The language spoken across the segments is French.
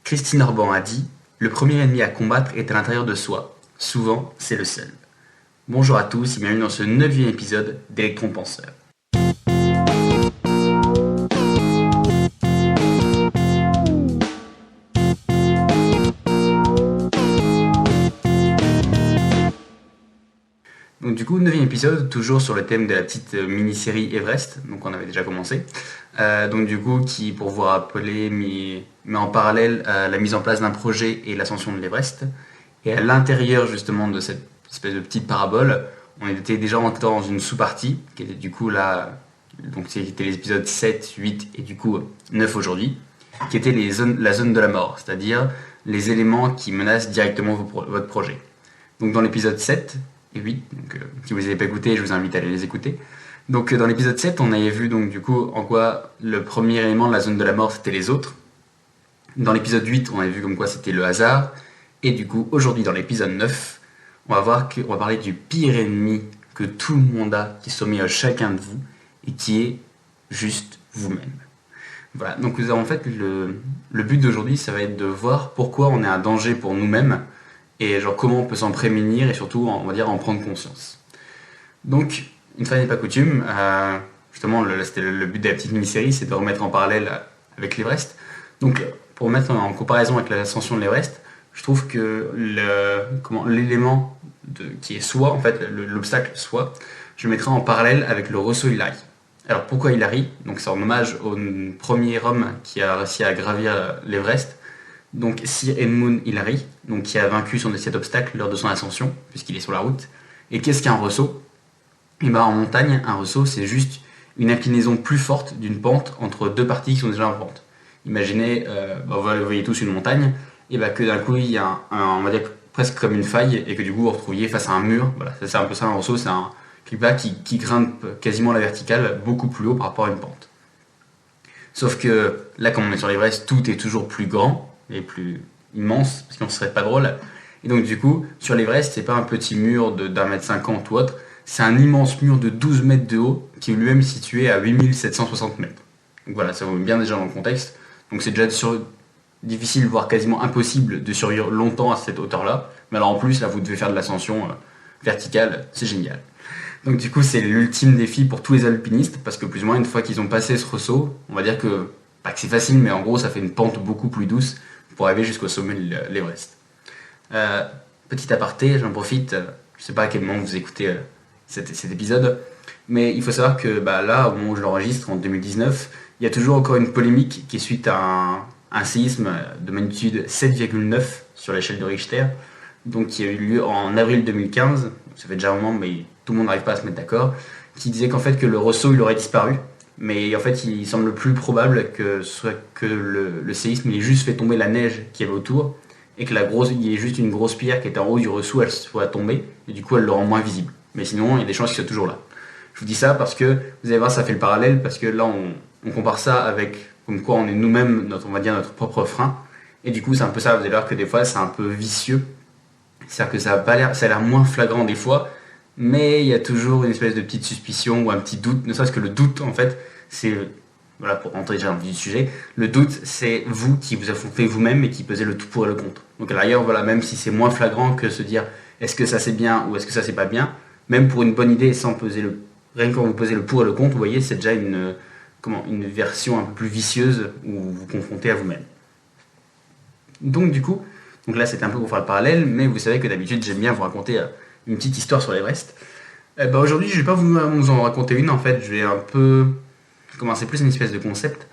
Christine Orban a dit: le premier ennemi à combattre est à l'intérieur de soi. Souvent, c'est le seul. Bonjour à tous et bienvenue dans ce 9e épisode d'Electron Penseur. Donc du coup, 9e épisode, toujours sur le thème de la petite mini-série Everest, donc on avait déjà commencé. Donc du coup, qui, pour vous rappeler, met en parallèle la mise en place d'un projet et l'ascension de l'Everest. Et à l'intérieur justement de cette espèce de petite parabole, on était déjà rentré dans une sous-partie, qui était du coup là, donc c'était les épisodes 7, 8 et du coup 9 aujourd'hui, qui était la zone de la mort, c'est-à-dire les éléments qui menacent directement votre projet. Donc dans l'épisode 7 et 8, donc, si vous ne les avez pas écoutés, je vous invite à aller les écouter. Donc dans l'épisode 7, on avait vu donc du coup en quoi le premier élément de la zone de la mort c'était les autres. Dans l'épisode 8, on avait vu comme quoi c'était le hasard. Et du coup, aujourd'hui dans l'épisode 9, on va parler du pire ennemi que tout le monde a, qui est soumis à chacun de vous, et qui est juste vous-même. Voilà, donc en fait, le but d'aujourd'hui, ça va être de voir pourquoi on est un danger pour nous-mêmes, et genre comment on peut s'en prémunir, et surtout, on va dire, en prendre conscience. Donc, une fois n'est pas coutume, justement, c'était le but de la petite mini-série, c'est de remettre en parallèle avec l'Everest. Donc, pour mettre en comparaison avec l'ascension de l'Everest, je trouve que l'élément qui est soi, en fait, l'obstacle soi, je le mettrai en parallèle avec le Rosso Hillary. Alors pourquoi Hillary? Donc c'est en hommage au premier homme qui a réussi à gravir l'Everest, donc Sir Edmund Hillary, donc qui a vaincu cet obstacle lors de son ascension, puisqu'il est sur la route. Et qu'est-ce qu'un ressaut? Et ben en montagne, un ressaut c'est juste une inclinaison plus forte d'une pente entre deux parties qui sont déjà en pente. Imaginez, vous voyez tous une montagne, et bah que d'un coup il y a on va dire presque comme une faille, et que du coup vous vous retrouviez face à un mur. Voilà, c'est un peu ça un ressaut, c'est un clip-là qui grimpe quasiment la verticale beaucoup plus haut par rapport à une pente. Sauf que là, comme on est sur l'Everest, tout est toujours plus grand et plus immense, parce qu'on serait pas drôle. Et donc du coup, sur l'Everest, c'est pas un petit mur d'1,50 m ou autre, c'est un immense mur de 12 mètres de haut, qui est lui-même situé à 8760 mètres. Donc voilà, ça vous met bien déjà dans le contexte. Donc c'est déjà difficile, voire quasiment impossible de survivre longtemps à cette hauteur-là. Mais alors en plus, là, vous devez faire de l'ascension verticale, c'est génial. Donc du coup, c'est l'ultime défi pour tous les alpinistes, parce que plus ou moins, une fois qu'ils ont passé ce ressaut, on va dire que, pas que c'est facile, mais en gros, ça fait une pente beaucoup plus douce pour arriver jusqu'au sommet de l'Everest. Petit aparté, j'en profite, je sais pas à quel moment vous écoutez cet épisode, mais il faut savoir que là, au moment où je l'enregistre, en 2019, il y a toujours encore une polémique qui est suite à un séisme de magnitude 7,9 sur l'échelle de Richter, donc qui a eu lieu en avril 2015, ça fait déjà un moment, mais tout le monde n'arrive pas à se mettre d'accord, qui disait qu'en fait que le ressaut il aurait disparu, mais en fait il semble plus probable que le séisme il ait juste fait tomber la neige qui avait autour, et que il y ait juste une grosse pierre qui était en haut du ressaut, elle soit tombée, et du coup elle le rend moins visible. Mais sinon, il y a des chances qu'il soit toujours là. Je vous dis ça parce que, vous allez voir, ça fait le parallèle, parce que là on compare ça avec comme quoi on est nous-mêmes notre propre frein, et du coup c'est un peu ça, vous allez voir que des fois c'est un peu vicieux, c'est-à-dire que ça a l'air moins flagrant des fois, mais il y a toujours une espèce de petite suspicion ou un petit doute, ne serait-ce que le doute en fait, c'est, voilà, pour rentrer déjà dans le vif du sujet, le doute c'est vous qui vous affrontez vous-même et qui pesez le tout pour et le contre. Donc à l'arrière, voilà, même si c'est moins flagrant que se dire est-ce que ça c'est bien ou est-ce que ça c'est pas bien, même pour une bonne idée sans peser rien que quand vous pesez le pour et le contre, vous voyez, c'est déjà une version un peu plus vicieuse où vous vous confrontez à vous-même. Donc du coup, là c'était un peu pour faire le parallèle, mais vous savez que d'habitude j'aime bien vous raconter une petite histoire sur l'Everest. Aujourd'hui je vais pas vous en raconter une, en fait je vais un peu commencer plus une espèce de concept.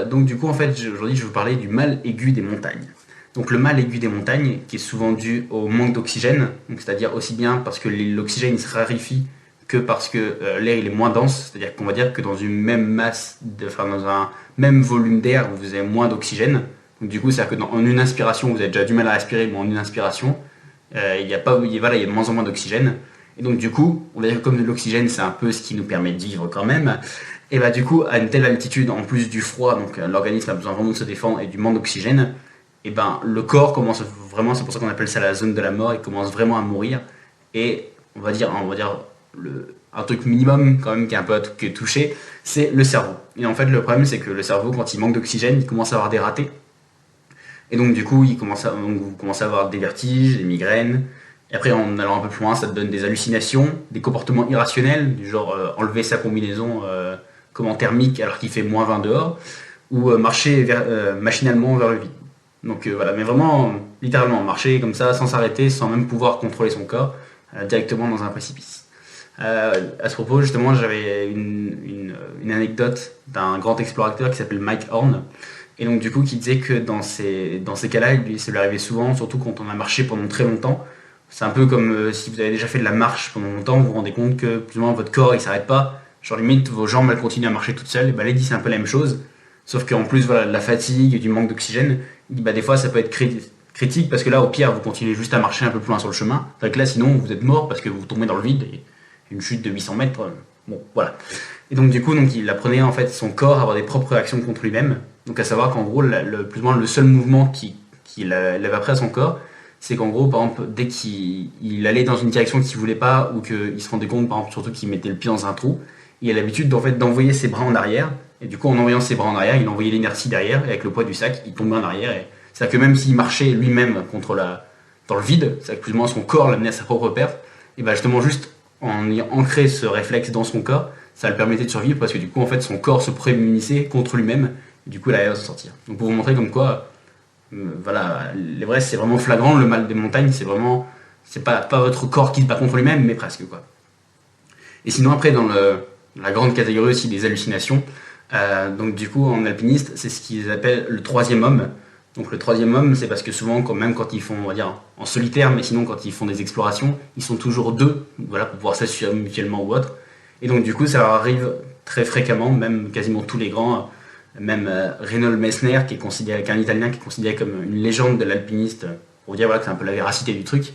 Donc du coup en fait aujourd'hui je vais vous parler du mal aigu des montagnes. Donc le mal aigu des montagnes qui est souvent dû au manque d'oxygène, donc c'est-à-dire aussi bien parce que l'oxygène il se raréfie que parce que l'air il est moins dense, c'est-à-dire qu'on va dire que dans une même masse, dans un même volume d'air, vous avez moins d'oxygène. Donc du coup, c'est-à-dire que en une inspiration, vous avez déjà du mal à respirer, mais en une inspiration, il y a de moins en moins d'oxygène. Et donc du coup, on va dire que comme l'oxygène, c'est un peu ce qui nous permet de vivre quand même, et du coup, à une telle altitude, en plus du froid, donc l'organisme a besoin vraiment de se défendre, et du manque d'oxygène, et le corps commence vraiment, c'est pour ça qu'on appelle ça la zone de la mort, il commence vraiment à mourir, et on va dire un truc minimum quand même qui est un peu touché, c'est le cerveau. Et en fait le problème c'est que le cerveau, quand il manque d'oxygène, il commence à avoir des ratés. Et donc du coup, vous commencez à avoir des vertiges, des migraines. Et après, en allant un peu plus loin, ça te donne des hallucinations, des comportements irrationnels, du genre enlever sa combinaison comme en thermique alors qu'il fait -20 dehors, ou marcher machinalement vers le vide. Donc voilà, mais vraiment, littéralement, marcher comme ça, sans s'arrêter, sans même pouvoir contrôler son corps, directement dans un précipice. À ce propos, justement, j'avais une anecdote d'un grand explorateur qui s'appelle Mike Horn, et donc du coup qui disait que dans ces cas-là, ça lui arrivait souvent, surtout quand on a marché pendant très longtemps. C'est un peu comme si vous avez déjà fait de la marche pendant longtemps, vous vous rendez compte que plus ou moins votre corps il s'arrête pas, genre limite vos jambes elles continuent à marcher toutes seules, et bah là il dit c'est un peu la même chose, sauf qu'en plus voilà, de la fatigue et du manque d'oxygène, il dit bah des fois ça peut être critique parce que là au pire vous continuez juste à marcher un peu plus loin sur le chemin, donc là sinon vous êtes mort parce que vous tombez dans le vide, et une chute de 800 mètres, bon voilà. Et donc du coup donc, il apprenait en fait son corps à avoir des propres réactions contre lui-même, donc à savoir qu'en gros plus ou moins le seul mouvement qu'il avait appris à son corps, c'est qu'en gros, par exemple, dès qu'il allait dans une direction qu'il voulait pas, ou qu'il se rendait compte, par exemple, surtout qu'il mettait le pied dans un trou, il a l'habitude d'envoyer ses bras en arrière, et du coup, en envoyant ses bras en arrière, il envoyait l'inertie derrière, et avec le poids du sac, il tombait en arrière. C'est-à-dire que même s'il marchait lui-même dans le vide, c'est-à-dire que plus ou moins son corps l'amenait à sa propre perte, et bien justement, juste en ayant ancré ce réflexe dans son corps, ça le permettait de survivre, parce que du coup, en fait, son corps se prémunissait contre lui-même, et du coup, il allait s'en sortir. Donc pour vous montrer comme quoi, voilà, l'Everest c'est vraiment flagrant, le mal des montagnes c'est pas votre corps qui se bat contre lui-même, mais presque quoi. Et sinon après dans la grande catégorie aussi des hallucinations, donc du coup en alpiniste c'est ce qu'ils appellent le troisième homme. Donc le troisième homme c'est parce que souvent même quand ils font, on va dire en solitaire, mais sinon quand ils font des explorations, ils sont toujours deux, voilà, pour pouvoir s'assurer mutuellement ou autre. Et donc du coup ça leur arrive très fréquemment, même quasiment tous les grands. Même Reinhold Messner, qui est un Italien qui est considéré comme une légende de l'alpiniste, pour dire voilà, que c'est un peu la véracité du truc.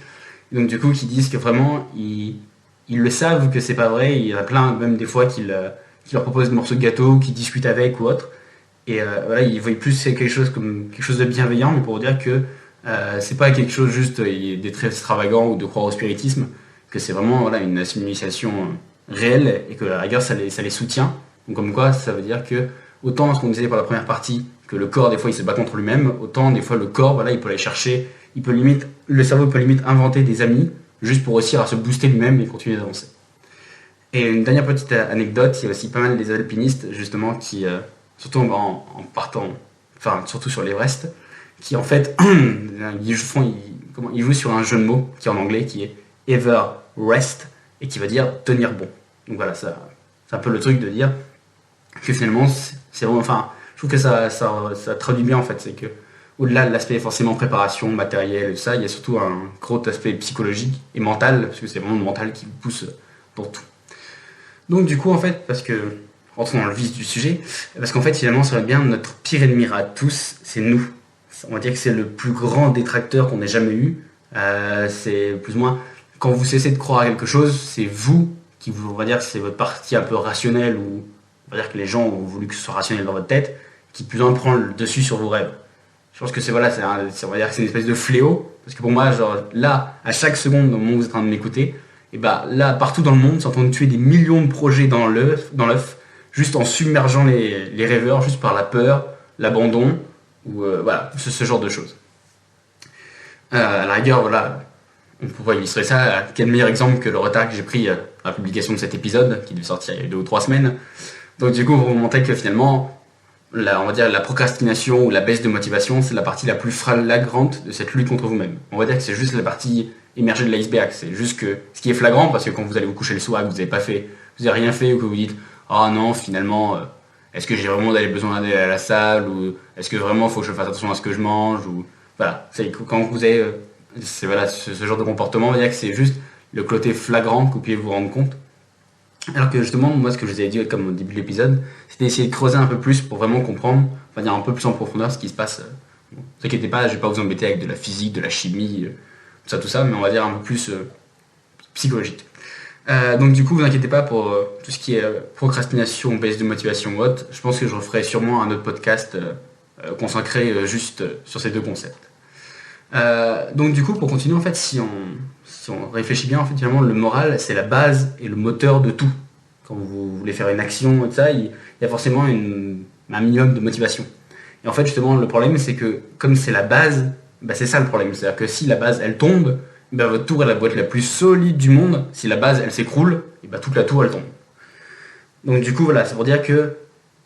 Et donc du coup, qui disent que vraiment, ils le savent que c'est pas vrai. Il y en a plein, même des fois, qui leur proposent des morceaux de gâteau, qui discutent avec ou autre. Et voilà, ils voient plus c'est quelque chose comme quelque chose de bienveillant, mais pour dire que c'est pas quelque chose juste des très extravagant ou de croire au spiritisme, que c'est vraiment voilà, une assimilation réelle et que à la rigueur ça les soutient. Donc comme quoi, ça veut dire que autant ce qu'on disait pour la première partie, que le corps des fois il se bat contre lui-même, autant des fois le corps voilà, il peut aller chercher, le cerveau peut limite inventer des amis juste pour réussir à se booster lui-même et continuer d'avancer. Et une dernière petite anecdote, il y a aussi pas mal des alpinistes justement qui, surtout en partant, enfin surtout sur l'Everest, qui en fait ils jouent sur un jeu de mots qui est en anglais qui est Everest et qui veut dire tenir bon. Donc voilà, c'est un peu le truc de dire que finalement c'est vraiment, enfin je trouve que ça traduit bien en fait, c'est que au-delà de l'aspect forcément préparation matérielle et ça, il y a surtout un gros aspect psychologique et mental, parce que c'est vraiment le mental qui vous pousse dans tout. Donc du coup en fait, parce que rentrons dans le vif du sujet, parce qu'en fait finalement ça va bien, notre pire ennemi à tous c'est nous. On va dire que c'est le plus grand détracteur qu'on ait jamais eu. C'est plus ou moins quand vous cessez de croire à quelque chose, c'est vous qui vous, on va dire que c'est votre partie un peu rationnelle, ou on va dire que les gens ont voulu que ce soit rationnel dans votre tête, qui plus ou moins prend le dessus sur vos rêves. Je pense que c'est voilà, on va dire que c'est une espèce de fléau, parce que pour moi, genre là, à chaque seconde au moment où vous êtes en train de m'écouter, et bah là, partout dans le monde, c'est en train de tuer des millions de projets dans l'œuf, juste en submergeant les rêveurs, juste par la peur, l'abandon, ou voilà, ce genre de choses. À la rigueur, voilà, on pourrait illustrer ça. Quel meilleur exemple que le retard que j'ai pris à la publication de cet épisode, qui devait sortir il y a 2 ou 3 semaines. Donc du coup, vous montrer que finalement, on va dire la procrastination ou la baisse de motivation, c'est la partie la plus flagrante de cette lutte contre vous-même. On va dire que c'est juste la partie émergée de l'iceberg. C'est juste que ce qui est flagrant, parce que quand vous allez vous coucher le soir, que vous n'avez rien fait, ou que vous dites « Oh non, finalement, est-ce que j'ai vraiment besoin d'aller à la salle, ou est-ce que vraiment il faut que je fasse attention à ce que je mange ?» ou voilà, c'est quand vous avez voilà, ce genre de comportement, on va dire que c'est juste le côté flagrant que vous pouvez vous rendre compte. Alors que justement, moi, ce que je vous avais dit comme au début de l'épisode, c'était d'essayer de creuser un peu plus pour vraiment comprendre, enfin dire un peu plus en profondeur ce qui se passe. Ne vous inquiétez pas, je vais pas vous embêter avec de la physique, de la chimie, tout ça, mais on va dire un peu plus psychologique. Donc du coup, vous inquiétez pas pour tout ce qui est procrastination, baisse de motivation ou autre. Je pense que je referai sûrement un autre podcast consacré juste sur ces deux concepts. Donc du coup, pour continuer, en fait, si on réfléchit bien, en fait, finalement, le moral, c'est la base et le moteur de tout. Quand vous voulez faire une action, et ça, il y a forcément un minimum de motivation. Et en fait, justement, le problème, c'est que comme c'est la base, bah, c'est ça le problème. C'est-à-dire que si la base, elle tombe, bah, votre tour, elle va être la plus solide du monde. Si la base, elle s'écroule, et bah, toute la tour, elle tombe. Donc du coup, voilà, c'est pour dire que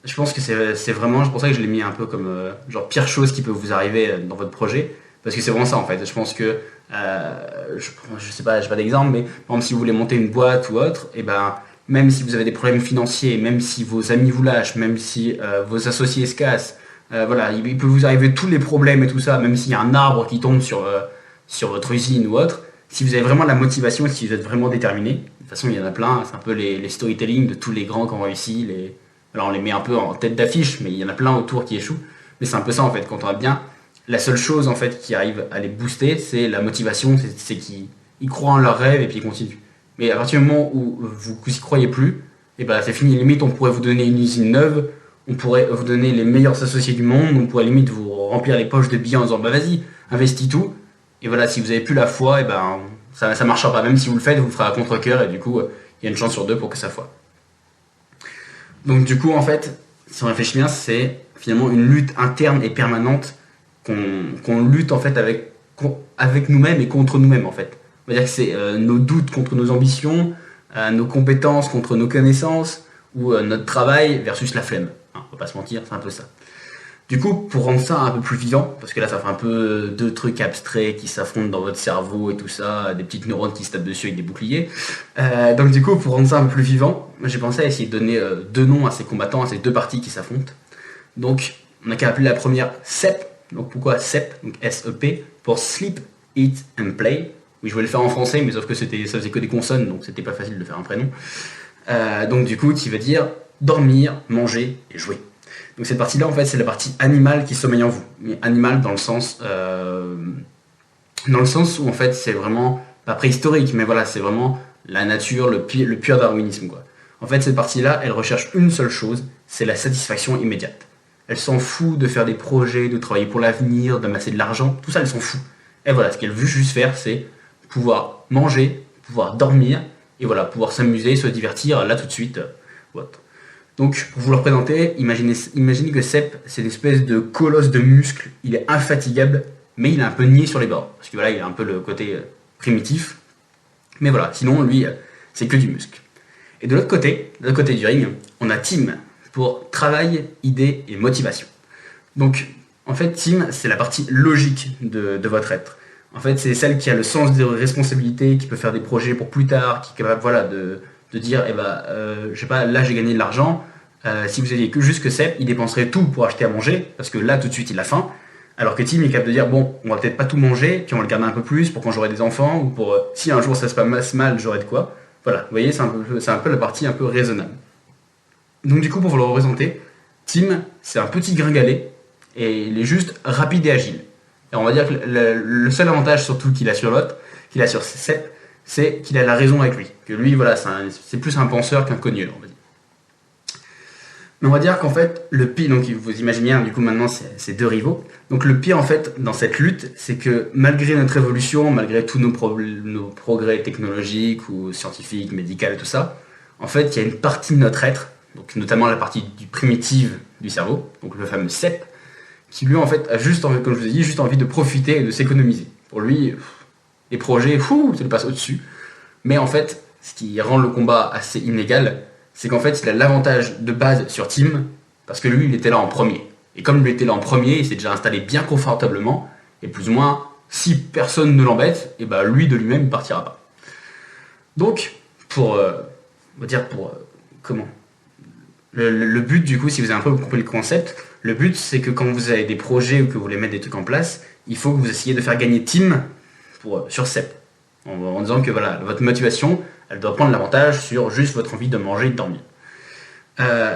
je pense que c'est vraiment, c'est pour ça que je l'ai mis un peu comme genre pire chose qui peut vous arriver dans votre projet. Parce que c'est vraiment ça en fait. Je pense que, je sais pas, j'ai pas d'exemple, mais par exemple, si vous voulez monter une boîte ou autre, et ben, même si vous avez des problèmes financiers, même si vos amis vous lâchent, même si vos associés se cassent, voilà, il peut vous arriver tous les problèmes et tout ça, même s'il y a un arbre qui tombe sur votre usine ou autre, si vous avez vraiment la motivation, si vous êtes vraiment déterminé, de toute façon il y en a plein, c'est un peu les storytelling de tous les grands qui ont réussi, alors on les met un peu en tête d'affiche, mais il y en a plein autour qui échouent, mais c'est un peu ça en fait, quand on va bien, la seule chose en fait qui arrive à les booster, c'est la motivation, c'est qu'ils croient en leurs rêves et puis ils continuent. Mais à partir du moment où vous n'y croyez plus, et ben c'est fini, limite on pourrait vous donner une usine neuve, on pourrait vous donner les meilleurs associés du monde, on pourrait limite vous remplir les poches de billets en disant bah vas-y, investis tout, et voilà, si vous avez plus la foi, et ben ça marchera pas, même si vous le faites, vous le ferez à contre-cœur, et du coup il y a une chance sur deux pour que ça foire. Donc du coup en fait, si on réfléchit bien, c'est finalement une lutte interne et permanente qu'on lutte en fait avec nous-mêmes et contre nous-mêmes en fait. On va dire que c'est nos doutes contre nos ambitions, nos compétences contre nos connaissances, ou notre travail versus la flemme. Hein, on va pas se mentir, c'est un peu ça. Du coup, pour rendre ça un peu plus vivant, parce que là ça fait un peu deux trucs abstraits qui s'affrontent dans votre cerveau et tout ça, des petites neurones qui se tapent dessus avec des boucliers. Donc du coup, pour rendre ça un peu plus vivant, j'ai pensé à essayer de donner deux noms à ces combattants, à ces deux parties qui s'affrontent. Donc, on a qu'à appeler la première SEP. Donc pourquoi SEP, donc S-E-P, pour Sleep, Eat and Play. Oui, je voulais le faire en français, mais sauf que ça faisait que des consonnes, donc c'était pas facile de faire un prénom. Donc du coup, qui veut dire dormir, manger et jouer. Donc cette partie-là, en fait, c'est la partie animale qui sommeille en vous. Mais animale dans le sens où en fait, c'est vraiment pas préhistorique, mais voilà, c'est vraiment la nature, le pur darwinisme, quoi. En fait, cette partie-là, elle recherche une seule chose, c'est la satisfaction immédiate. Elle s'en fout de faire des projets, de travailler pour l'avenir, d'amasser de l'argent, tout ça, elle s'en fout. Et voilà, ce qu'elle veut juste faire, c'est pouvoir manger, pouvoir dormir, et voilà, pouvoir s'amuser, se divertir là tout de suite. Donc, pour vous le représenter, imaginez que Sepp, c'est une espèce de colosse de muscles, il est infatigable, mais il est un peu niais sur les bords, parce que voilà, il a un peu le côté primitif. Mais voilà, sinon, lui, c'est que du muscle. Et de l'autre côté du ring, on a Tim, pour travail, idée et motivation. Donc, en fait, Tim, c'est la partie logique de votre être. En fait, c'est celle qui a le sens des responsabilités, qui peut faire des projets pour plus tard, qui est capable, voilà, de dire, je sais pas, là j'ai gagné de l'argent, si vous aviez que juste que Sepp, il dépenserait tout pour acheter à manger, parce que là, tout de suite, il a faim. Alors que Tim, il est capable de dire, bon, on va peut-être pas tout manger, puis on va le garder un peu plus pour quand j'aurai des enfants, ou pour, si un jour ça se passe mal, j'aurai de quoi. Voilà, vous voyez, c'est un peu la partie un peu raisonnable. Donc du coup, pour vous le représenter, Tim, c'est un petit gringalet, et il est juste rapide et agile. Et on va dire que le seul avantage surtout qu'il a sur l'autre, qu'il a sur Sepp, c'est qu'il a la raison avec lui. Que lui, voilà, c'est plus un penseur qu'un cogneux, on va dire. Mais on va dire qu'en fait, le pire, donc vous imaginez bien, du coup maintenant c'est deux rivaux. Donc le pire en fait dans cette lutte, c'est que malgré notre évolution, malgré tous nos progrès technologiques ou scientifiques, médicaux et tout ça, en fait il y a une partie de notre être, donc notamment la partie primitive du cerveau, donc le fameux Sepp, qui lui en fait a juste envie, comme je vous ai dit, juste envie de profiter et de s'économiser. Pour lui, les projets, ça lui passe au-dessus. Mais en fait, ce qui rend le combat assez inégal, c'est qu'en fait, il a l'avantage de base sur Tim, parce que lui, il était là en premier. Et comme lui était là en premier, il s'est déjà installé bien confortablement, et plus ou moins, si personne ne l'embête, et ben lui de lui-même, il partira pas. Donc, comment le but, du coup, si vous avez un peu compris le concept, le but, c'est que quand vous avez des projets ou que vous voulez mettre des trucs en place, il faut que vous essayiez de faire gagner Tim sur Sepp. En disant que voilà, votre motivation, elle doit prendre l'avantage sur juste votre envie de manger et de dormir.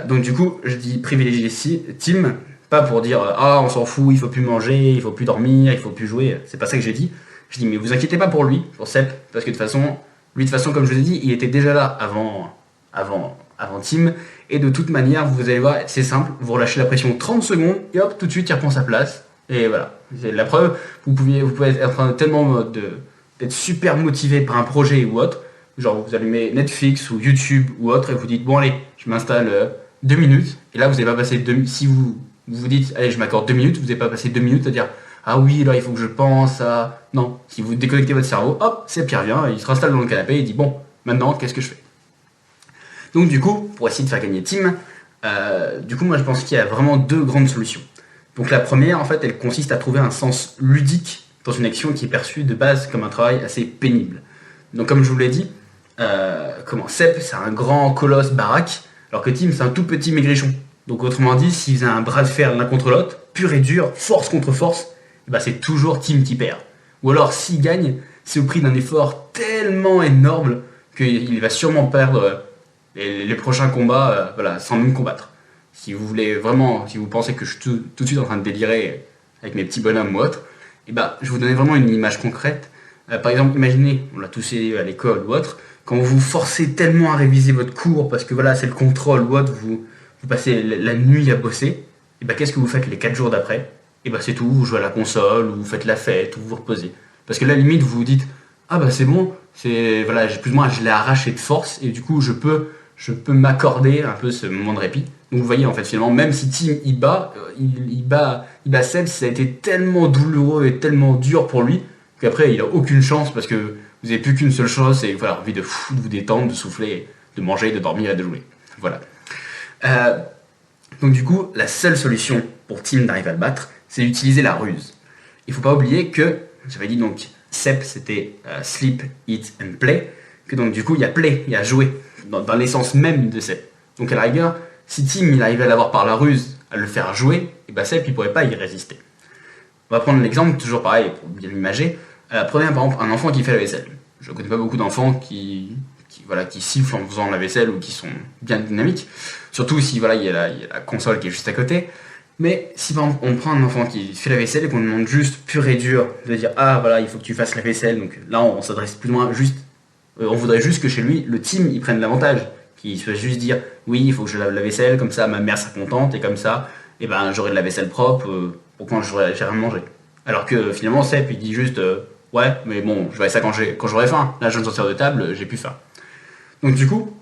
Donc du coup, je dis privilégier Tim, pas pour dire on s'en fout, il faut plus manger, il faut plus dormir, il faut plus jouer. C'est pas ça que j'ai dit. Je dis mais vous inquiétez pas pour lui, pour Sepp, parce que de toute façon, comme je vous ai dit, il était déjà là avant Tim, et de toute manière, vous allez voir, c'est simple, vous relâchez la pression 30 secondes, et hop, tout de suite, il reprend sa place. Et voilà, c'est la preuve, vous pouvez être en train d'être super motivé par un projet ou autre, genre vous allumez Netflix ou YouTube ou autre, et vous dites, bon allez, je m'installe 2 minutes, et là vous n'allez pas passer si vous Vous vous dites, allez, je m'accorde 2 minutes, vous n'avez pas passé 2 minutes à dire, ah oui, là, il faut que je pense à... Non, si vous déconnectez votre cerveau, hop, Seb qui revient, il se réinstalle dans le canapé et il dit, bon, maintenant, qu'est-ce que je fais? Donc du coup, pour essayer de faire gagner Tim, moi je pense qu'il y a vraiment 2 grandes solutions. Donc la première, en fait, elle consiste à trouver un sens ludique dans une action qui est perçue de base comme un travail assez pénible. Donc comme je vous l'ai dit, Seb, c'est un grand colosse baraque, alors que Tim, c'est un tout petit maigrichon. Donc autrement dit, s'ils faisaient un bras de fer l'un contre l'autre, pur et dur, force contre force, c'est toujours Tim qui perd. Ou alors s'il gagne, c'est au prix d'un effort tellement énorme qu'il va sûrement perdre les prochains combats sans même combattre. Si vous voulez vraiment, si vous pensez que je suis tout de suite en train de délirer avec mes petits bonhommes ou autres, je vais vous donner vraiment une image concrète. Par exemple, imaginez, on l'a tous eu à l'école ou autre, quand vous vous forcez tellement à réviser votre cours parce que c'est le contrôle ou autre, vous passez la nuit à bosser, qu'est-ce que vous faites les 4 jours d'après? C'est tout, vous jouez à la console, ou vous faites la fête, ou vous vous reposez. Parce que là, limite, vous vous dites, c'est bon, j'ai plus ou moins, je l'ai arraché de force, et du coup, je peux m'accorder un peu ce moment de répit. Donc vous voyez, en fait, finalement, même si Tim il bat Seb, ça a été tellement douloureux et tellement dur pour lui, qu'après, il a aucune chance, parce que vous n'avez plus qu'une seule chose, c'est envie de vous détendre, de souffler, de manger, de dormir et de jouer. Voilà. Donc du coup, la seule solution pour Tim d'arriver à le battre, c'est d'utiliser la ruse. Il ne faut pas oublier que, j'avais dit donc, SEP c'était Sleep, Eat and Play, que donc du coup il y a play, il y a jouer, dans l'essence même de SEP. Donc à la rigueur, si Tim il arrivait à l'avoir par la ruse, à le faire jouer, SEP il ne pourrait pas y résister. On va prendre l'exemple, toujours pareil, pour bien l'imager. Prenez par exemple un enfant qui fait la vaisselle. Je ne connais pas beaucoup d'enfants qui sifflent en faisant la vaisselle ou qui sont bien dynamiques. Surtout si il y a la console qui est juste à côté. Mais si par exemple on prend un enfant qui fait la vaisselle et qu'on demande juste pur et dur de dire il faut que tu fasses la vaisselle, donc là on s'adresse plus ou moins juste, on voudrait juste que chez lui le team il prenne l'avantage, qu'il soit juste dire oui il faut que je lave la vaisselle, comme ça ma mère sera contente et comme ça j'aurai de la vaisselle propre pour quand j'ai rien mangé. Alors que finalement Sep il dit juste ouais mais bon je vais ça quand j'aurai faim, là je viens de sortir de table, j'ai plus faim. Donc du coup,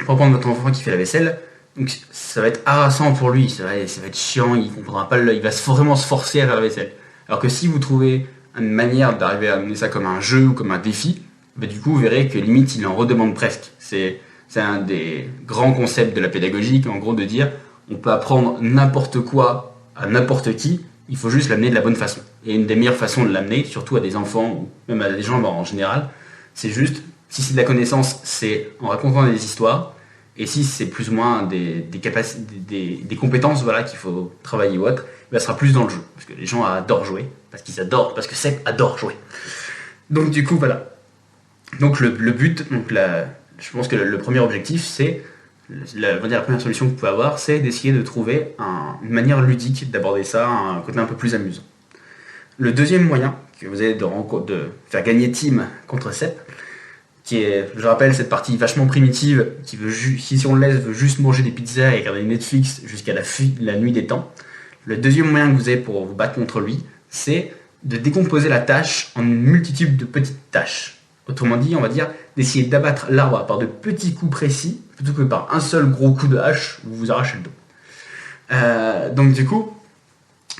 pour prendre votre enfant qui fait la vaisselle, donc ça va être harassant pour lui, ça va être chiant, il comprendra pas, il va vraiment se forcer à faire la vaisselle. Alors que si vous trouvez une manière d'arriver à amener ça comme un jeu ou comme un défi, du coup vous verrez que limite il en redemande presque. C'est un des grands concepts de la pédagogie, en gros de dire on peut apprendre n'importe quoi à n'importe qui, il faut juste l'amener de la bonne façon. Et une des meilleures façons de l'amener, surtout à des enfants ou même à des gens en général, c'est juste, si c'est de la connaissance, c'est en racontant des histoires. Et si c'est plus ou moins des compétences qu'il faut travailler ou autre, ça sera plus dans le jeu. Parce que les gens adorent jouer, parce que Sep adore jouer. Donc du coup, voilà. Donc le but, je pense que le premier objectif, c'est, la première solution que vous pouvez avoir, c'est d'essayer de trouver une manière ludique d'aborder ça, un côté un peu plus amusant. Le deuxième moyen que vous avez de faire gagner Tim contre Sep, qui est, je rappelle, cette partie vachement primitive qui si on le laisse, veut juste manger des pizzas et regarder Netflix jusqu'à la nuit des temps. Le deuxième moyen que vous avez pour vous battre contre lui, c'est de décomposer la tâche en une multitude de petites tâches. Autrement dit, on va dire d'essayer d'abattre l'arbre par de petits coups précis, plutôt que par un seul gros coup de hache où vous arrachez le dos. Donc du coup,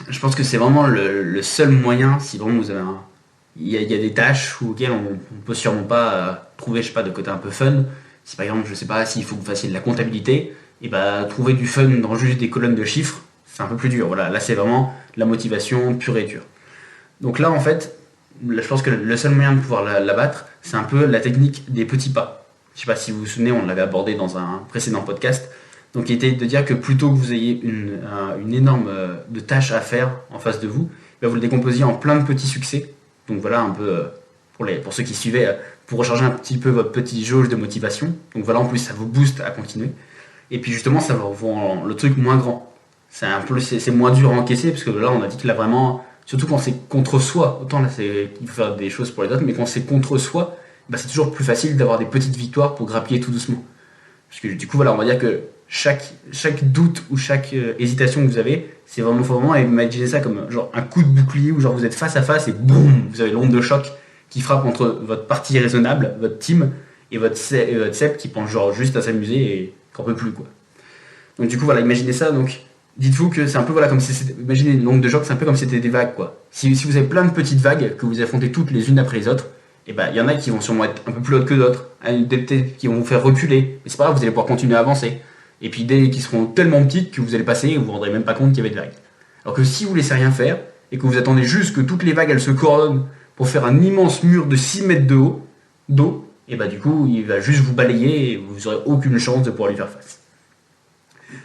je pense que c'est vraiment le seul moyen, si vraiment vous avez il y a des tâches auxquelles on ne peut sûrement pas trouver, de côté un peu fun. Si par exemple, je sais pas, s'il faut que vous fassiez de la comptabilité, trouver du fun dans juste des colonnes de chiffres, c'est un peu plus dur. Voilà, là c'est vraiment de la motivation pure et dure. Donc là en fait, je pense que le seul moyen de pouvoir la battre, c'est un peu la technique des petits pas. Je sais pas si vous vous souvenez, on l'avait abordé dans un précédent podcast. Donc qui était de dire que plutôt que vous ayez une énorme de tâches à faire en face de vous, vous le décomposiez en plein de petits succès. Donc voilà un peu pour ceux qui suivaient, pour recharger un petit peu votre petit jauge de motivation. Donc voilà, en plus ça vous booste à continuer. Et puis justement ça va vous rendre le truc moins grand. C'est moins dur à encaisser, parce que là on a dit que là vraiment, surtout quand c'est contre soi, autant là il faut faire des choses pour les autres, mais quand c'est contre soi, c'est toujours plus facile d'avoir des petites victoires pour grappiller tout doucement. Parce que du coup voilà, on va dire que chaque doute ou chaque hésitation que vous avez, faut vraiment imaginer ça comme genre un coup de bouclier où genre vous êtes face à face et boum, vous avez l'onde de choc qui frappe entre votre partie raisonnable, votre team, et votre Sep qui pense genre juste à s'amuser et qu'en peut plus quoi. Donc du coup voilà, imaginez ça, donc dites-vous que c'est un peu voilà, comme si c'était, imaginez le nombre de gens, c'est un peu comme si c'était des vagues quoi. Si vous avez plein de petites vagues que vous affrontez toutes les unes après les autres, et ben il y en a qui vont sûrement être un peu plus hautes que d'autres, peut-être qui vont vous faire reculer, mais c'est pas grave, vous allez pouvoir continuer à avancer. Et puis des qui seront tellement petites que vous allez passer et vous vous rendrez même pas compte qu'il y avait des vagues. Alors que si vous laissez rien faire et que vous attendez juste que toutes les vagues elles se coordonnent pour faire un immense mur de 6 mètres de haut d'eau, et bah du coup il va juste vous balayer et vous aurez aucune chance de pouvoir lui faire face.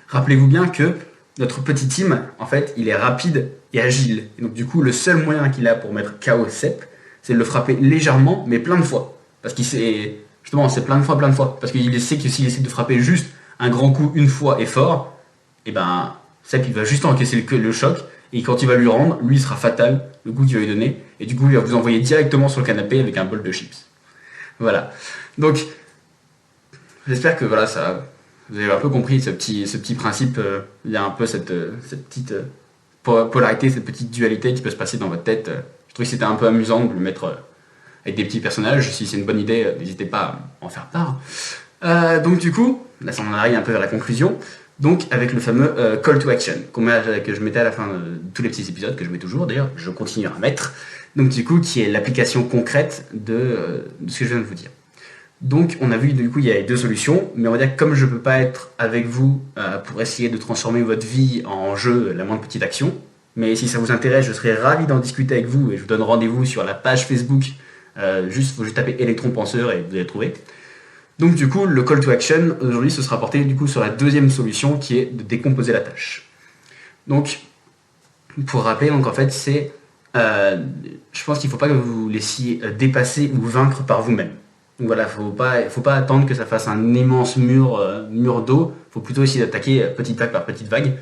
Rappelez-vous bien que notre petit Tim, en fait, il est rapide et agile. Et donc du coup, le seul moyen qu'il a pour mettre KO Sepp, c'est de le frapper légèrement, mais plein de fois. Parce qu'il sait, justement, c'est plein de fois. Parce qu'il sait que s'il essaie de frapper juste un grand coup une fois et fort, et ben Sepp il va juste encaisser le choc. Et quand il va lui rendre, lui il sera fatal, le coup qu'il va lui donner. Et du coup, il va vous envoyer directement sur le canapé avec un bol de chips. Voilà. Donc, j'espère que voilà, ça, vous avez un peu compris ce petit principe. Il y a un peu cette petite polarité, cette petite dualité qui peut se passer dans votre tête. Je trouve que c'était un peu amusant de le mettre avec des petits personnages. Si c'est une bonne idée, n'hésitez pas à en faire part. Donc du coup, là ça en arrive un peu vers la conclusion. Donc avec le fameux call to action que je mettais à la fin de tous les petits épisodes, que je mets toujours d'ailleurs, je continue à mettre. Donc du coup, qui est l'application concrète de ce que je viens de vous dire. Donc on a vu du coup il y a deux solutions, mais on va dire que comme je ne peux pas être avec vous pour essayer de transformer votre vie en jeu, la moindre petite action, mais si ça vous intéresse, je serais ravi d'en discuter avec vous et je vous donne rendez-vous sur la page Facebook, faut juste taper électron penseur et vous allez trouver. Donc du coup le call to action aujourd'hui ce sera porté du coup sur la deuxième solution qui est de décomposer la tâche. Donc pour rappeler, donc en fait c'est je pense qu'il ne faut pas que vous vous laissiez dépasser ou vaincre par vous-même. Donc voilà, faut pas attendre que ça fasse un immense mur d'eau. Il faut plutôt essayer d'attaquer petite vague par petite vague.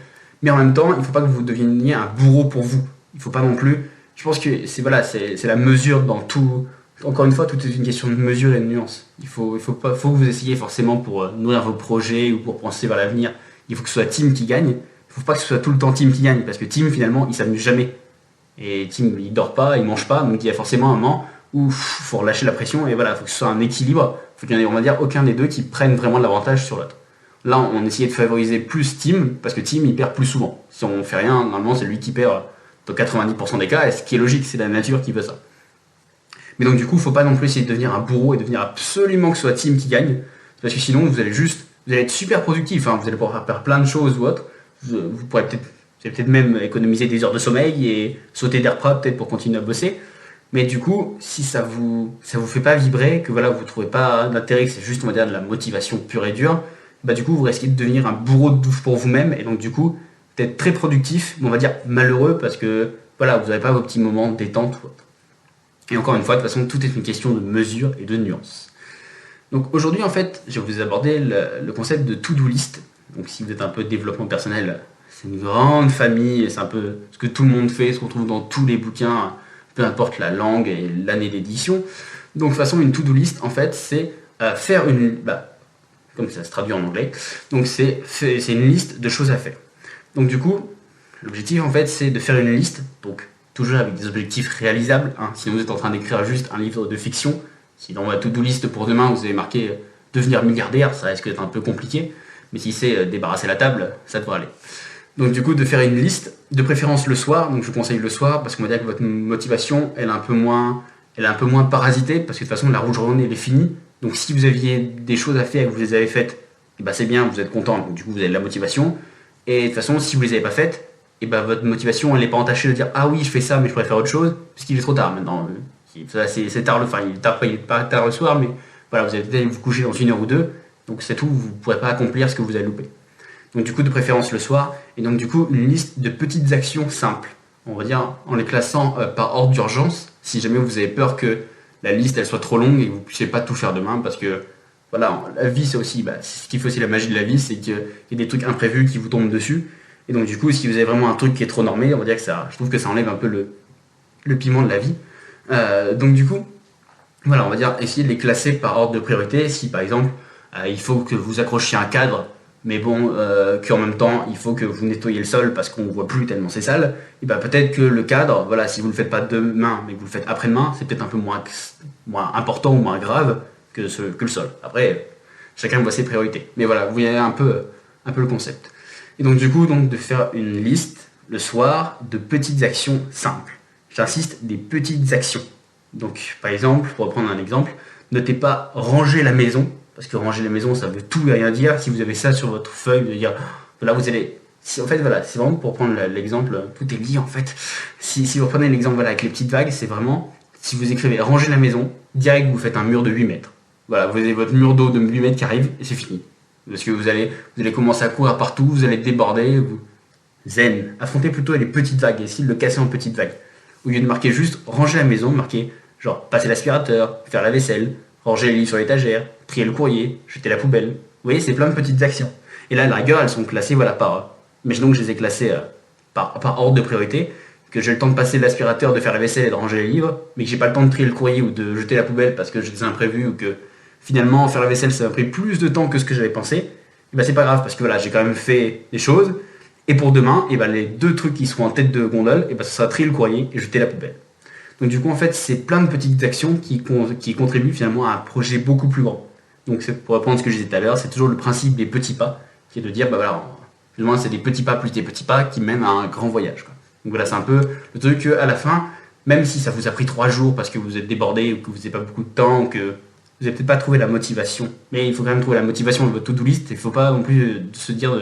Mais en même temps, il ne faut pas que vous deveniez un bourreau pour vous. Il ne faut pas non plus. Je pense que c'est la mesure dans tout. Encore une fois, tout est une question de mesure et de nuance. Faut que vous essayiez forcément pour nourrir vos projets ou pour penser vers l'avenir. Il faut que ce soit Tim qui gagne. Il ne faut pas que ce soit tout le temps Tim qui gagne parce que Tim finalement il s'amuse jamais. Et Tim il dort pas, il mange pas, donc il y a forcément un moment où il faut relâcher la pression et voilà, il faut que ce soit un équilibre. Il faut qu'il y en ait, on va dire, aucun des deux qui prenne vraiment de l'avantage sur l'autre. Là, on essayait de favoriser plus Tim parce que Tim il perd plus souvent. Si on fait rien, normalement c'est lui qui perd dans 90% des cas, et ce qui est logique, c'est la nature qui veut ça. Mais donc du coup, il ne faut pas non plus essayer de devenir un bourreau et devenir absolument que ce soit Tim qui gagne, parce que sinon vous allez être super productif, hein, vous allez pouvoir faire plein de choses ou autre. Vous pourrez peut-être même économiser des heures de sommeil et sauter d'air propre peut-être pour continuer à bosser. Mais du coup, si ça vous fait pas vibrer, que voilà, vous trouvez pas d'intérêt, que c'est juste on va dire de la motivation pure et dure, bah du coup vous risquez de devenir un bourreau de douche pour vous-même et donc du coup d'être très productif, mais on va dire malheureux parce que voilà, vous n'avez pas vos petits moments de détente. Et encore une fois, de toute façon, tout est une question de mesure et de nuance. Donc aujourd'hui, en fait, je vais vous aborder le concept de to-do list. Donc si vous êtes un peu développement personnel, c'est une grande famille, c'est un peu ce que tout le monde fait, ce qu'on trouve dans tous les bouquins, peu importe la langue et l'année d'édition. Donc de toute façon, une to-do list, en fait, c'est faire une... comme ça se traduit en anglais, donc c'est une liste de choses à faire. Donc du coup, l'objectif, en fait, c'est de faire une liste, donc toujours avec des objectifs réalisables. Hein. Si vous êtes en train d'écrire juste un livre de fiction, si dans votre to-do list pour demain, vous avez marqué devenir milliardaire, ça risque d'être un peu compliqué, mais si c'est débarrasser la table, ça devrait aller. Donc du coup, de faire une liste, de préférence le soir, donc je vous conseille le soir, parce qu'on va dire que votre motivation, elle est un peu moins parasitée, parce que de toute façon, la journée, elle est finie. Donc si vous aviez des choses à faire et que vous les avez faites, et ben c'est bien, vous êtes content, donc du coup vous avez de la motivation. Et de toute façon, si vous les avez pas faites, et ben votre motivation, elle n'est pas entachée de dire ah oui, je fais ça, mais je pourrais faire autre chose, parce qu'il est trop tard maintenant. C'est tard il est pas tard le soir, mais voilà, vous allez peut-être vous coucher dans 1 heure ou 2, donc c'est tout, vous ne pourrez pas accomplir ce que vous avez loupé. Donc du coup, de préférence le soir, et donc du coup, une liste de petites actions simples, on va dire en les classant par ordre d'urgence, si jamais vous avez peur que la liste elle soit trop longue et que vous ne puissiez pas tout faire demain, parce que voilà, la vie c'est aussi, ce qui fait aussi la magie de la vie, c'est qu'il y a des trucs imprévus qui vous tombent dessus, et donc du coup, si vous avez vraiment un truc qui est trop normé, on va dire que je trouve que ça enlève un peu le piment de la vie. Donc du coup, voilà, on va dire essayer de les classer par ordre de priorité. Si par exemple, il faut que vous accrochiez un cadre, mais bon, qu'en même temps, il faut que vous nettoyiez le sol parce qu'on ne voit plus tellement c'est sale, et ben peut-être que le cadre, voilà, si vous ne le faites pas demain, mais que vous le faites après-demain, c'est peut-être un peu moins important ou moins grave que le sol. Après, chacun voit ses priorités. Mais voilà, vous voyez un peu le concept. Et donc du coup, de faire une liste le soir de petites actions simples. J'insiste, des petites actions. Donc par exemple, pour reprendre un exemple, notez pas ranger la maison, parce que ranger la maison, ça veut tout et rien dire. Si vous avez ça sur votre feuille, de dire, là vous allez... En fait, voilà, c'est vraiment pour prendre l'exemple, tout est lié en fait. Si vous prenez l'exemple voilà, avec les petites vagues, c'est vraiment, si vous écrivez ranger la maison, direct vous faites un mur de 8 mètres. Voilà, vous avez votre mur d'eau de 8 mètres qui arrive et c'est fini. Parce que vous allez commencer à courir partout, vous allez déborder. Zen. Affrontez plutôt les petites vagues, essayez de le casser en petites vagues. Au lieu de marquer juste ranger la maison, marquez genre passer l'aspirateur, faire la vaisselle, ranger les livres sur l'étagère, trier le courrier, jeter la poubelle. Vous voyez, c'est plein de petites actions. Et là, la rigueur, elles sont classées voilà, par... Imaginons que je les ai classées par ordre de priorité, que j'ai le temps de passer l'aspirateur, de faire la vaisselle et de ranger les livres, mais que j'ai pas le temps de trier le courrier ou de jeter la poubelle parce que j'ai des imprévus ou que finalement faire la vaisselle ça m'a pris plus de temps que ce que j'avais pensé, et ben c'est pas grave parce que voilà, j'ai quand même fait des choses. Et pour demain, et ben les deux trucs qui seront en tête de gondole, et ben ce sera trier le courrier et jeter la poubelle. Donc du coup en fait c'est plein de petites actions qui contribuent finalement à un projet beaucoup plus grand. Donc c'est pour reprendre ce que je disais tout à l'heure, c'est toujours le principe des petits pas, qui est de dire bah voilà, finalement c'est des petits pas plus des petits pas qui mènent à un grand voyage, quoi. Donc voilà, c'est un peu le truc qu'à la fin, même si ça vous a pris 3 jours parce que vous êtes débordé ou que vous n'avez pas beaucoup de temps ou que vous n'avez peut-être pas trouvé la motivation, mais il faut quand même trouver la motivation de votre to-do list. Il ne faut pas non plus se dire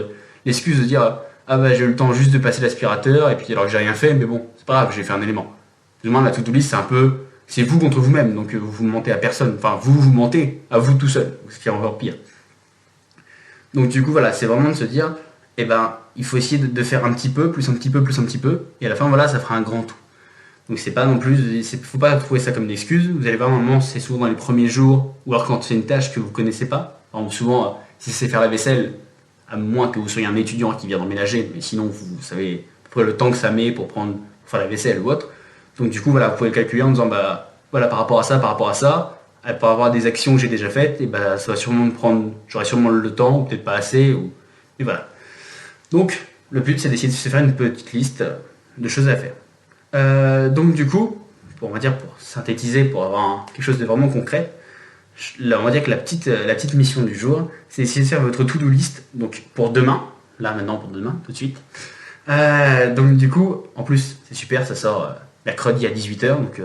l'excuse de dire ah bah j'ai eu le temps juste de passer l'aspirateur et puis alors que j'ai rien fait, mais bon c'est pas grave, j'ai fait un élément. Plus ou moins la to-do list c'est un peu, c'est vous contre vous-même, donc vous mentez à personne, enfin vous mentez à vous tout seul, ce qui est encore pire. Donc du coup voilà, c'est vraiment de se dire eh ben il faut essayer de faire un petit peu, plus un petit peu, plus un petit peu, et à la fin voilà ça fera un grand tout. Donc c'est pas non plus, faut pas trouver ça comme une excuse. Vous allez voir un moment, c'est souvent dans les premiers jours, ou alors quand c'est une tâche que vous connaissez pas. Alors souvent, si c'est faire la vaisselle, à moins que vous soyez un étudiant qui vient d'emménager, mais sinon vous savez à peu près le temps que ça met pour faire la vaisselle ou autre. Donc du coup voilà, vous pouvez le calculer en disant bah voilà par rapport à ça, par rapport à des actions que j'ai déjà faites, et bah ça va sûrement me prendre, j'aurai sûrement le temps, ou peut-être pas assez, et voilà. Donc le but c'est d'essayer de se faire une petite liste de choses à faire. Donc du coup, on va dire pour synthétiser, pour avoir quelque chose de vraiment concret, là, on va dire que la petite mission du jour, c'est d'essayer de faire votre to-do list, donc pour demain, là maintenant pour demain, tout de suite. Donc du coup, en plus, c'est super, ça sort mercredi à 18h, donc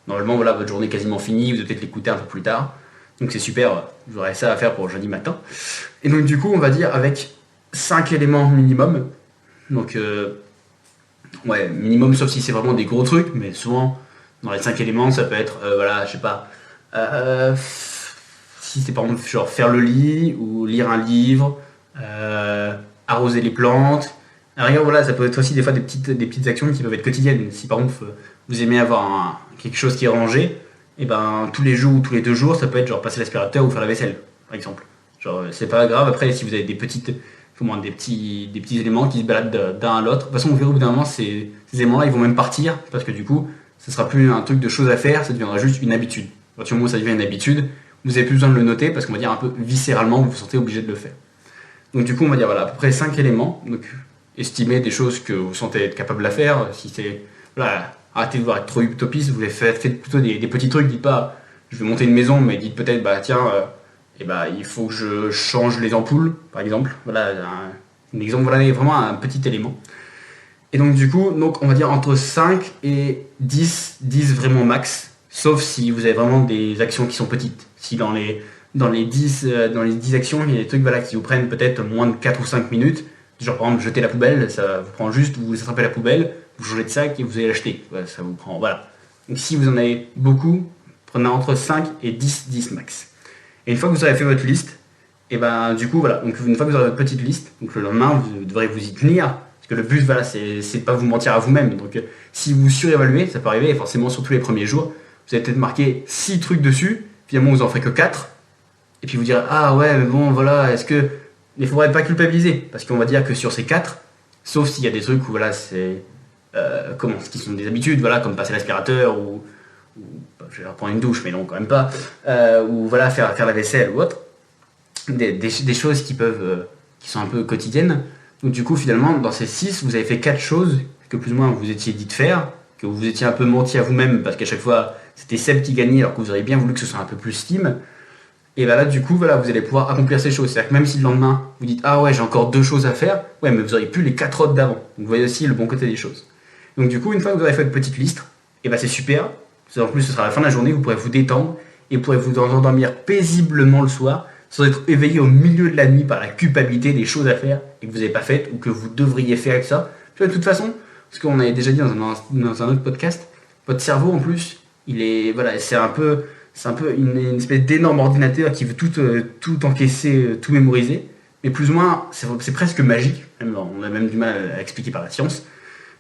normalement voilà, votre journée est quasiment finie, vous allez peut-être l'écouter un peu plus tard, donc c'est super, vous aurez ça à faire pour jeudi matin. Et donc du coup, on va dire avec 5 éléments minimum, donc ouais, minimum, sauf si c'est vraiment des gros trucs, mais souvent, dans les 5 éléments, ça peut être, voilà, je sais pas, si c'est par exemple genre faire le lit, ou lire un livre, arroser les plantes. Alors, voilà, ça peut être aussi des fois des petites actions qui peuvent être quotidiennes. Si par exemple, vous aimez avoir quelque chose qui est rangé, et ben tous les jours ou tous les 2 jours, ça peut être genre passer l'aspirateur ou faire la vaisselle, par exemple. Genre, c'est pas grave, après, si vous avez des petits éléments qui se baladent d'un à l'autre. De toute façon, on verra au bout d'un moment, ces éléments-là, ils vont même partir, parce que du coup, ce sera plus un truc de choses à faire, ça deviendra juste une habitude. À partir du moment où ça devient une habitude, vous n'avez plus besoin de le noter, parce qu'on va dire un peu viscéralement, vous vous sentez obligé de le faire. Donc du coup, on va dire voilà, à peu près 5 éléments. Donc, estimez des choses que vous sentez être capable de faire. Si c'est, voilà, arrêtez de vouloir être trop utopiste, vous faites plutôt des petits trucs, dites pas, je vais monter une maison, mais dites peut-être, bah tiens, et bah, il faut que je change les ampoules, par exemple. Voilà un exemple, voilà vraiment un petit élément. Et donc du coup, on va dire entre 5 et 10 vraiment max, sauf si vous avez vraiment des actions qui sont petites. Si dans les 10 actions, il y a des trucs voilà, qui vous prennent peut-être moins de 4 ou 5 minutes, genre par exemple jeter la poubelle, ça vous prend juste, vous attrapez la poubelle, vous changez de sac et vous allez l'acheter. Voilà, ça vous prend, voilà. Donc si vous en avez beaucoup, prenez entre 5 et 10 max. Et une fois que vous aurez fait votre liste, et ben du coup voilà, donc une fois que vous aurez votre petite liste, donc le lendemain vous devrez vous y tenir, parce que le but voilà c'est de pas vous mentir à vous-même. Donc si vous surévaluez, ça peut arriver, et forcément surtout les premiers jours, vous avez peut-être marqué 6 trucs dessus, finalement vous en ferez que 4, et puis vous direz ah ouais mais bon voilà, est-ce que, mais il faudrait pas culpabiliser, parce qu'on va dire que sur ces 4, sauf s'il y a des trucs où voilà c'est ce qui sont des habitudes, voilà, comme passer l'aspirateur ou je vais reprendre une douche, mais non, quand même pas. Ou voilà, faire la vaisselle ou autre. Des choses qui sont un peu quotidiennes. Donc du coup, finalement, dans ces 6, vous avez fait 4 choses que plus ou moins vous étiez dit de faire, que vous étiez un peu menti à vous-même, parce qu'à chaque fois, c'était Seb qui gagnait, alors que vous auriez bien voulu que ce soit un peu plus Steam. Et bah là, du coup, voilà, vous allez pouvoir accomplir ces choses. C'est-à-dire que même si le lendemain, vous dites ah ouais, j'ai encore 2 choses à faire, ouais, mais vous auriez plus les 4 autres d'avant. Donc vous voyez aussi le bon côté des choses. Donc du coup, une fois que vous avez fait votre petite liste, et bah c'est super. En plus, ce sera la fin de la journée, vous pourrez vous détendre et vous pourrez vous endormir paisiblement le soir sans être éveillé au milieu de la nuit par la culpabilité des choses à faire et que vous n'avez pas faites ou que vous devriez faire avec ça. Puis de toute façon, parce qu'on avait déjà dit dans un autre podcast, votre cerveau en plus, il est voilà, c'est un peu une espèce d'énorme ordinateur qui veut tout encaisser, tout mémoriser. Mais plus ou moins, c'est presque magique. On a même du mal à expliquer par la science.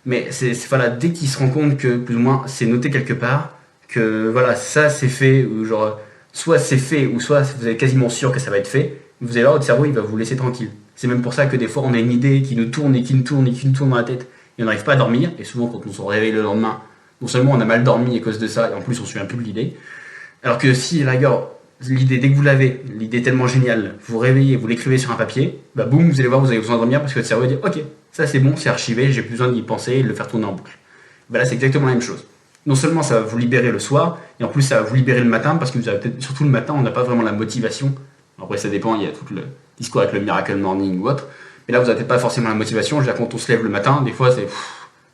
Mais voilà, dès qu'il se rend compte que plus ou moins c'est noté quelque part, que voilà, ça c'est fait, ou genre, soit c'est fait, ou soit vous êtes quasiment sûr que ça va être fait, vous allez voir, votre cerveau il va vous laisser tranquille. C'est même pour ça que des fois on a une idée qui nous tourne et qui nous tourne et qui nous tourne dans la tête, et on n'arrive pas à dormir, et souvent quand on se réveille le lendemain, non seulement on a mal dormi à cause de ça, et en plus on se souvient plus de l'idée, alors que si, la gueule, l'idée, dès que vous l'avez, l'idée est tellement géniale, vous vous réveillez, vous l'écrivez sur un papier, bah boum, vous allez voir, vous allez vous endormir parce que votre cerveau va dire ok, ça c'est bon, c'est archivé, j'ai plus besoin d'y penser et de le faire tourner en boucle. Bah là, c'est exactement la même chose. Non seulement ça va vous libérer le soir, et en plus ça va vous libérer le matin parce que vous avez peut-être, surtout le matin, on n'a pas vraiment la motivation. Après, ça dépend, il y a tout le discours avec le Miracle Morning ou autre, mais là, vous n'avez peut-être pas forcément la motivation. Je veux dire, quand on se lève le matin, des fois,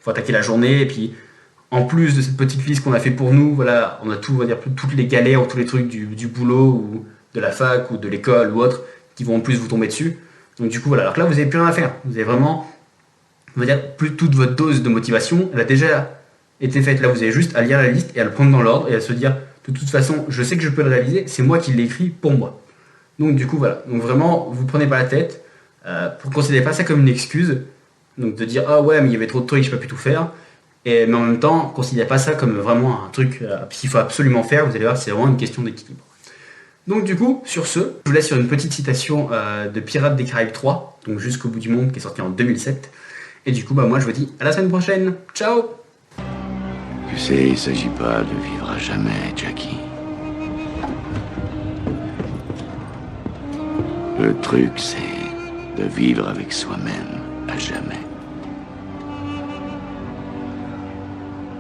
faut attaquer la journée, et puis en plus de cette petite liste qu'on a fait pour nous, voilà, on a tout, on va dire, toutes les galères ou tous les trucs du boulot ou de la fac ou de l'école ou autre qui vont en plus vous tomber dessus. Donc du coup, voilà, alors que là, vous n'avez plus rien à faire. Vous avez vraiment, on va dire, plus toute votre dose de motivation, elle a déjà été faite. Là, vous avez juste à lire la liste et à le prendre dans l'ordre et à se dire, de toute façon, je sais que je peux le réaliser, c'est moi qui l'ai écrit pour moi. Donc du coup, voilà. Donc vraiment, vous prenez pas la tête, vous ne considérez pas ça comme une excuse, donc de dire, ah ouais, mais il y avait trop de trucs, je peux plus tout faire. Mais en même temps, considérez pas ça comme vraiment un truc qu'il faut absolument faire. Vous allez voir, c'est vraiment une question d'équilibre. Donc du coup, sur ce, je vous laisse sur une petite citation de Pirates des Caraïbes 3, donc Jusqu'au bout du monde, qui est sorti en 2007. Et du coup, bah moi je vous dis à la semaine prochaine. Ciao! Tu sais, il s'agit pas de vivre à jamais, Jackie. Le truc, c'est de vivre avec soi-même à jamais.